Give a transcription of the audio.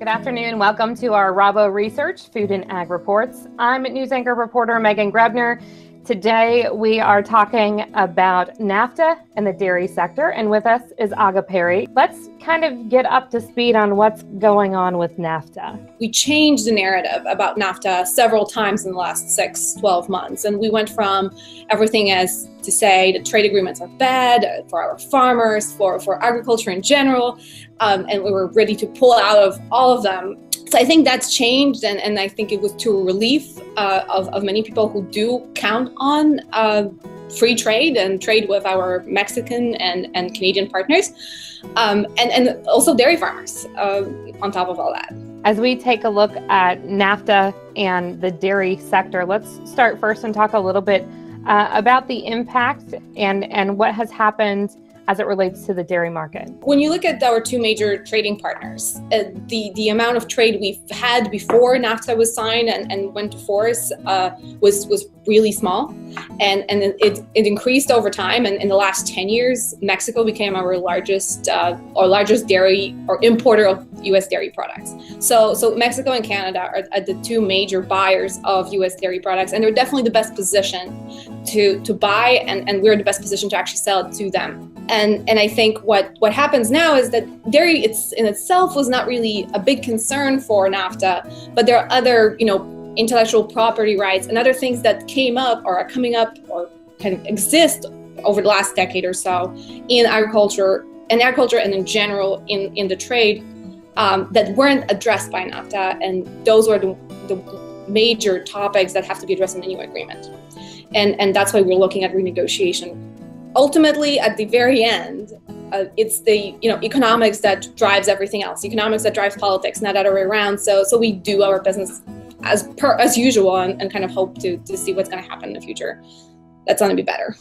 Good afternoon. Welcome to our RaboResearch Food and Ag Reports. I'm news anchor reporter Megan Grebner. Today we are talking about NAFTA and the dairy sector, and with us is Aga Perry. Let's kind of get up to speed on what's going on with NAFTA. We changed the narrative about NAFTA several times in the last 6-12 months, and we went from everything as to say that trade agreements are bad for our farmers, for agriculture in general, and we were ready to pull out of all of them. So I think that's changed, and I think it was to a relief of many people who do count on free trade and trade with our Mexican and Canadian partners, and also dairy farmers on top of all that. As we take a look at NAFTA and the dairy sector, let's start first and talk a little bit about the impact and what has happened as it relates to the dairy market. When you look at our two major trading partners, the amount of trade we've had before NAFTA was signed and went to force was really small, and it increased over time. And in the last 10 years, Mexico became our largest dairy or importer of U.S. dairy products. So Mexico and Canada are the two major buyers of U.S. dairy products, and they're definitely the best position to buy, and we're in the best position to actually sell it to them. And I think what happens now is that dairy in itself was not really a big concern for NAFTA, but there are other, intellectual property rights and other things that came up or are coming up or kind of exist over the last decade or so in agriculture and in general in the trade that weren't addressed by NAFTA, and those were the major topics that have to be addressed in the new agreement. And that's why we're looking at renegotiation. Ultimately, at the very end, it's the economics that drives everything else. Economics that drives politics, not the other way around. So we do our business as usual and kind of hope to see what's going to happen in the future. That's going to be better.